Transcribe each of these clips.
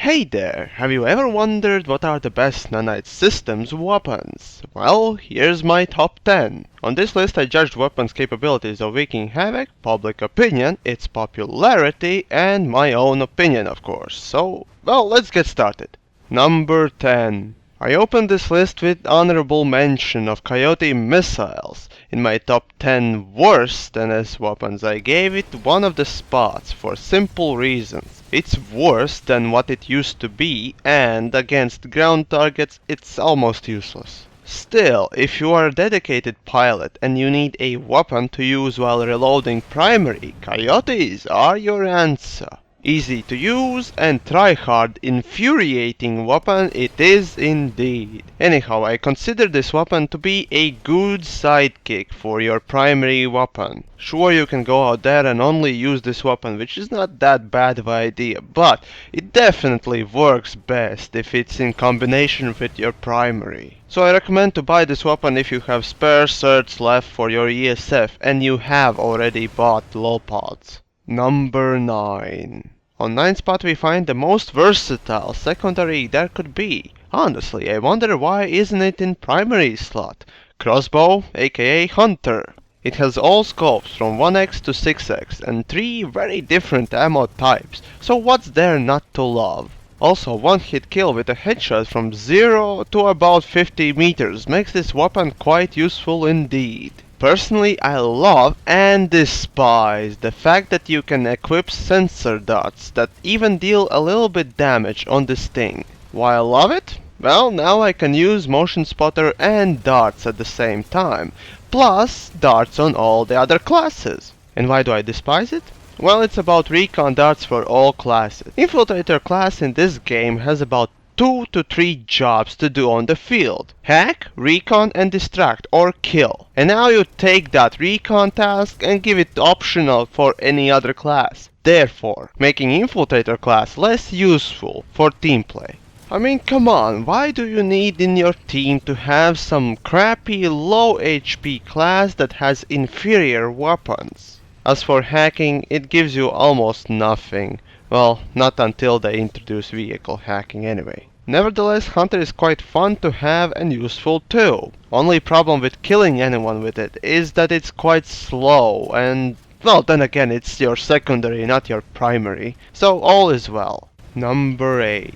Hey there, have you ever wondered what are the best nanite systems weapons? Well, here's my top 10. On this list I judged weapons capabilities of wreaking havoc, public opinion, its popularity, and my own opinion of course. So, well, let's get started. Number 10. I opened this list with honorable mention of Coyote missiles. In my top 10 worst NS weapons I gave it one of the spots for simple reasons. It's worse than what it used to be, and against ground targets it's almost useless. Still, if you are a dedicated pilot and you need a weapon to use while reloading primary, Coyotes are your answer. Easy to use and try-hard infuriating weapon it is indeed. Anyhow, I consider this weapon to be a good sidekick for your primary weapon. Sure, you can go out there and only use this weapon, which is not that bad of an idea, but it definitely works best if it's in combination with your primary. So I recommend to buy this weapon if you have spare certs left for your ESF and you have already bought lolpods. Number 9. On 9th spot we find the most versatile secondary there could be. Honestly, I wonder why isn't it in primary slot? Crossbow, aka Hunter. It has all scopes from 1x to 6x and 3 very different ammo types, so what's there not to love? Also, one hit kill with a headshot from 0 to about 50 meters makes this weapon quite useful indeed. Personally, I love and despise the fact that you can equip sensor dots that even deal a little bit damage on this thing. Why I love it? Well, now I can use motion spotter and darts at the same time, plus darts on all the other classes. And why do I despise it? Well, it's about recon darts for all classes. Infiltrator class in this game has about 2 to 3 jobs to do on the field. Hack, recon and distract or kill. And now you take that recon task and give it optional for any other class. Therefore, making Infiltrator class less useful for team play. I mean, come on, why do you need in your team to have some crappy low HP class that has inferior weapons? As for hacking, it gives you almost nothing. Well, not until they introduce vehicle hacking anyway. Nevertheless, Hunter is quite fun to have and useful too. Only problem with killing anyone with it is that it's quite slow and, well, then again, it's your secondary, not your primary. So all is well. Number 8.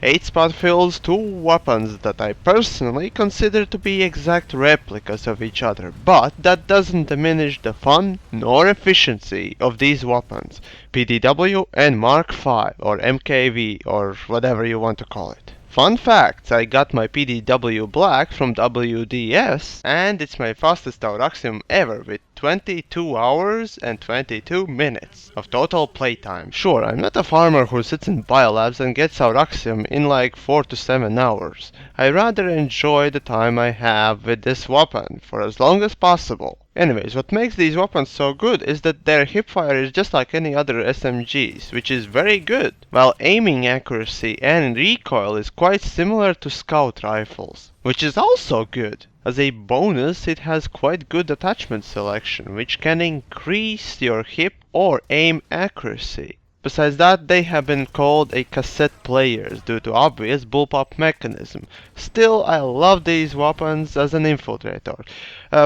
8th spot fills 2 weapons that I personally consider to be exact replicas of each other, but that doesn't diminish the fun nor efficiency of these weapons, PDW and Mark V or MKV or whatever you want to call it. Fun fact, I got my PDW Black from WDS and it's my fastest Auraxium ever with 22 hours and 22 minutes of total playtime. Sure, I'm not a farmer who sits in biolabs and gets Auraxium in like 4 to 7 hours. I rather enjoy the time I have with this weapon for as long as possible. Anyways, what makes these weapons so good is that their hipfire is just like any other SMGs, which is very good, while aiming accuracy and recoil is quite similar to scout rifles, which is also good. As a bonus, it has quite good attachment selection, which can increase your hip or aim accuracy. Besides that, they have been called a cassette players due to obvious bullpup mechanism. Still, I love these weapons as an infiltrator.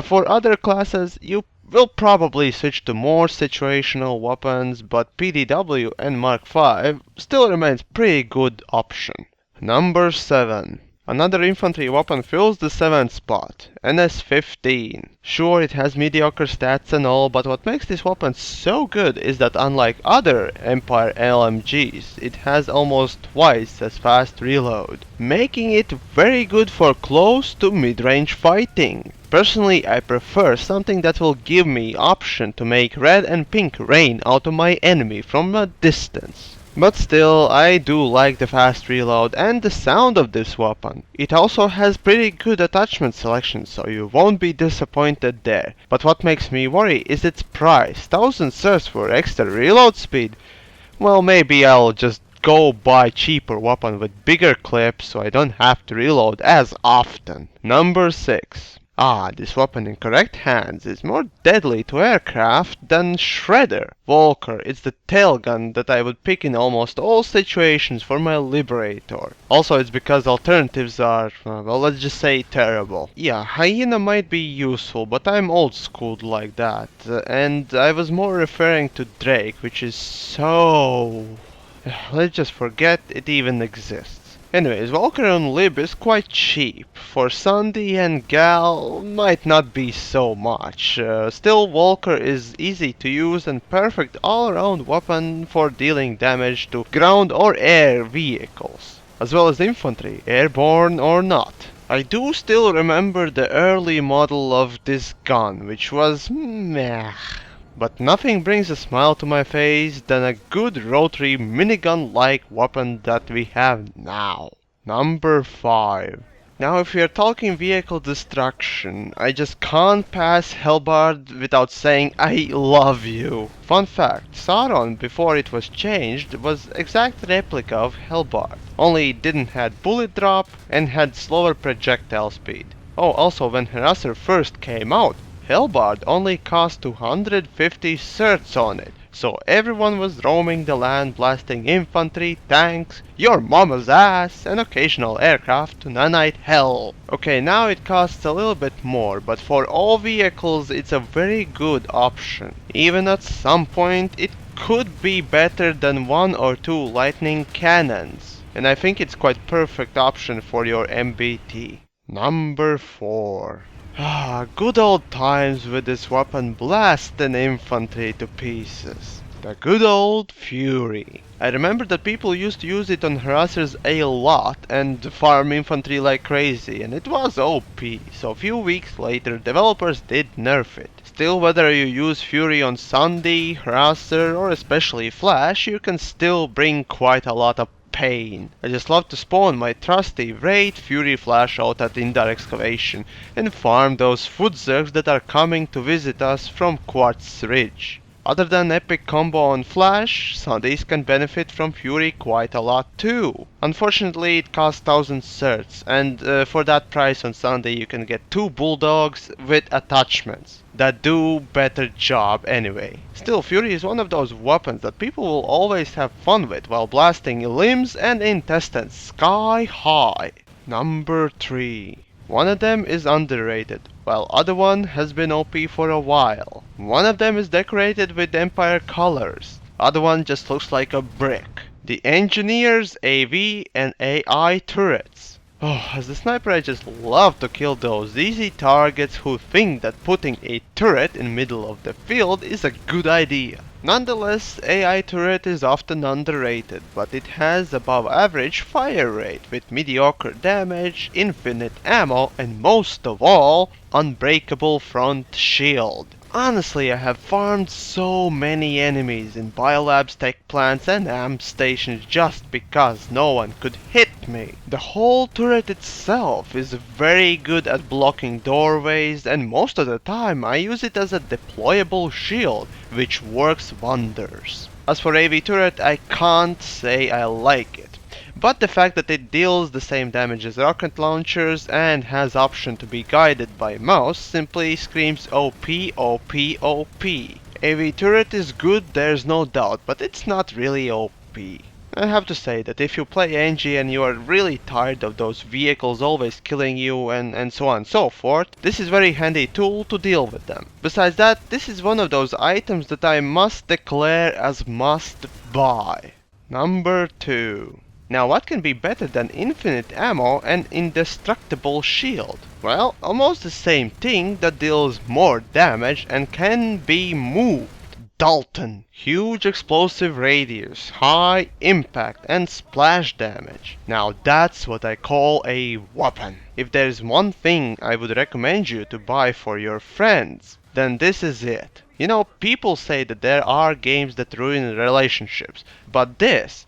For other classes, you will probably switch to more situational weapons, but PDW and Mark V still remains pretty good option. Number 7. Another infantry weapon fills the 7th spot, NS-15. Sure, it has mediocre stats and all, but what makes this weapon so good is that unlike other Empire LMGs, it has almost twice as fast reload, making it very good for close to mid-range fighting. Personally, I prefer something that will give me option to make red and pink rain out of my enemy from a distance. But still, I do like the fast reload and the sound of this weapon. It also has pretty good attachment selection, so you won't be disappointed there. But what makes me worry is its price. 1000 certs for extra reload speed? Well, maybe I'll just go buy cheaper weapon with bigger clips so I don't have to reload as often. Number 6. Ah, this weapon in correct hands is more deadly to aircraft than Shredder. Volker, it's the tail gun that I would pick in almost all situations for my Liberator. Also, it's because alternatives are, well, let's just say terrible. Yeah, Hyena might be useful, but I'm old schooled like that. And I was more referring to Drake, which is so... let's just forget it even exists. Anyways, Walker on Lib is quite cheap. For Sandy and Gal, might not be so much. Still, Walker is easy to use and perfect all-around weapon for dealing damage to ground or air vehicles, as well as infantry, airborne or not. I do still remember the early model of this gun, which was meh. But nothing brings a smile to my face than a good rotary minigun-like weapon that we have now. Number 5. Now if we are talking vehicle destruction, I just can't pass HALBEARD without saying I love you. Fun fact, Sauron before it was changed was exact replica of HALBEARD, only it didn't had bullet drop and had slower projectile speed. Oh, also when Harasser first came out, HALBEARD only cost 250 certs on it, so everyone was roaming the land blasting infantry, tanks, your mama's ass, and occasional aircraft to nanite hell. Okay, now it costs a little bit more, but for all vehicles it's a very good option. Even at some point it could be better than 1 or 2 lightning cannons, and I think it's quite perfect option for your MBT. Number 4. Ah, good old times with this weapon blasting infantry to pieces. The good old Fury. I remember that people used to use it on harassers a lot and farm infantry like crazy, and it was OP, so a few weeks later developers did nerf it. Still, whether you use Fury on Sunday, harasser, or especially Flash, you can still bring quite a lot of pain. I just love to spawn my trusty Wraith Fury Flash out at Indar Excavation and farm those food zergs that are coming to visit us from Quartz Ridge. Other than epic combo on Flash, Sundays can benefit from Fury quite a lot too. Unfortunately it costs 1000 certs, and for that price on Sunday you can get 2 bulldogs with attachments that do better job anyway. Still, Fury is one of those weapons that people will always have fun with while blasting limbs and intestines sky high. Number 3. One of them is underrated, while other one has been OP for a while. One of them is decorated with Empire colors, other one just looks like a brick. The Engineers AV and AI turrets. Oh, as the sniper I just love to kill those easy targets who think that putting a turret in middle of the field is a good idea. Nonetheless, AI turret is often underrated, but it has above average fire rate with mediocre damage, infinite ammo, and most of all, unbreakable front shield. Honestly, I have farmed so many enemies in biolabs, tech plants, and amp stations just because no one could hit me. The whole turret itself is very good at blocking doorways, and most of the time I use it as a deployable shield, which works wonders. As for AV turret, I can't say I like it. But the fact that it deals the same damage as rocket launchers and has option to be guided by mouse simply screams OP, OP, OP. AV turret is good, there's no doubt, but it's not really OP. I have to say that if you play Angie and you are really tired of those vehicles always killing you and so on and so forth, this is very handy tool to deal with them. Besides that, this is one of those items that I must declare as must buy. Number 2. Now what can be better than infinite ammo and indestructible shield? Well, almost the same thing that deals more damage and can be moved. DALTON. Huge explosive radius, high impact and splash damage. Now that's what I call a weapon. If there is one thing I would recommend you to buy for your friends, then this is it. You know, people say that there are games that ruin relationships, but this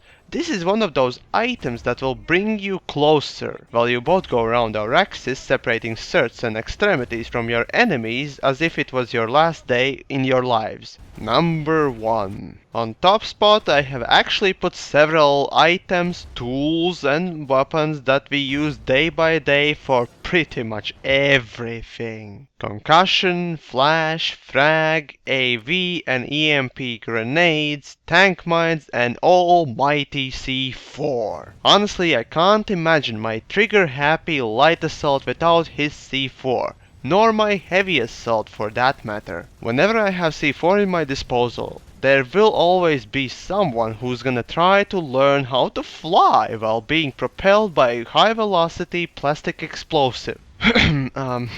is one of those items that will bring you closer, while you both go around our axis separating certs and extremities from your enemies as if it was your last day in your lives. Number 1. On top spot I have actually put several items, tools and weapons that we use day by day for pretty much everything. Concussion, flash, frag, AV and EMP grenades, tank mines and almighty C4. Honestly, I can't imagine my trigger-happy light assault without his C4. Nor my heavy assault for that matter. Whenever I have C4 in my disposal, there will always be someone who's gonna try to learn how to fly while being propelled by a high velocity plastic explosive.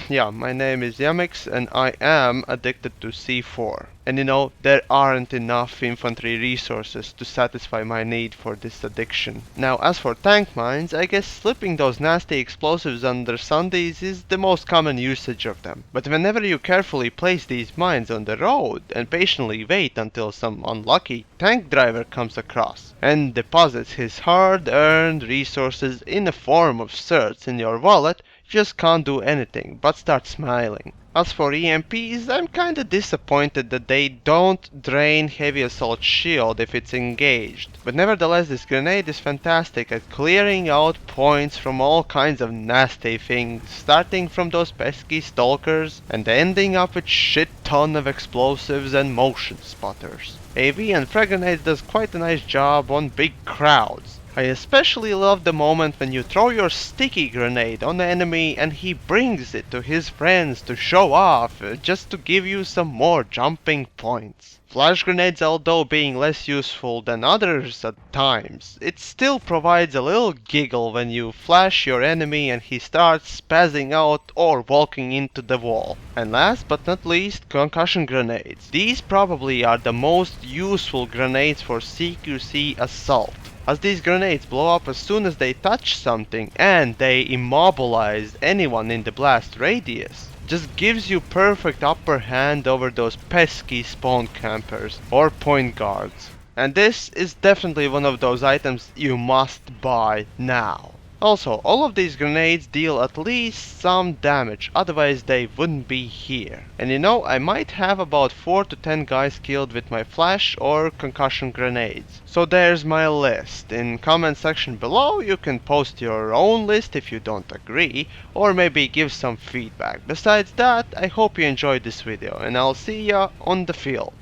Yeah, my name is Yamiks and I am addicted to C4. And you know, there aren't enough infantry resources to satisfy my need for this addiction. Now, as for tank mines, I guess slipping those nasty explosives under sundaes is the most common usage of them. But whenever you carefully place these mines on the road and patiently wait until some unlucky tank driver comes across and deposits his hard-earned resources in the form of certs in your wallet, you just can't do anything but start smiling. As for EMPs, I'm kinda disappointed that they don't drain heavy assault shield if it's engaged. But nevertheless, this grenade is fantastic at clearing out points from all kinds of nasty things, starting from those pesky stalkers and ending up with shit ton of explosives and motion spotters. AV and frag grenades does quite a nice job on big crowds. I especially love the moment when you throw your sticky grenade on the enemy and he brings it to his friends to show off, just to give you some more jumping points. Flash grenades, although being less useful than others at times, it still provides a little giggle when you flash your enemy and he starts spazzing out or walking into the wall. And last but not least, concussion grenades. These probably are the most useful grenades for CQC assault, as these grenades blow up as soon as they touch something and they immobilize anyone in the blast radius. Just gives you perfect upper hand over those pesky spawn campers or point guards. And this is definitely one of those items you must buy now. Also, all of these grenades deal at least some damage, otherwise they wouldn't be here. And you know, I might have about 4 to 10 guys killed with my flash or concussion grenades. So there's my list. In comment section below you can post your own list if you don't agree, or maybe give some feedback. Besides that, I hope you enjoyed this video and I'll see ya on the field.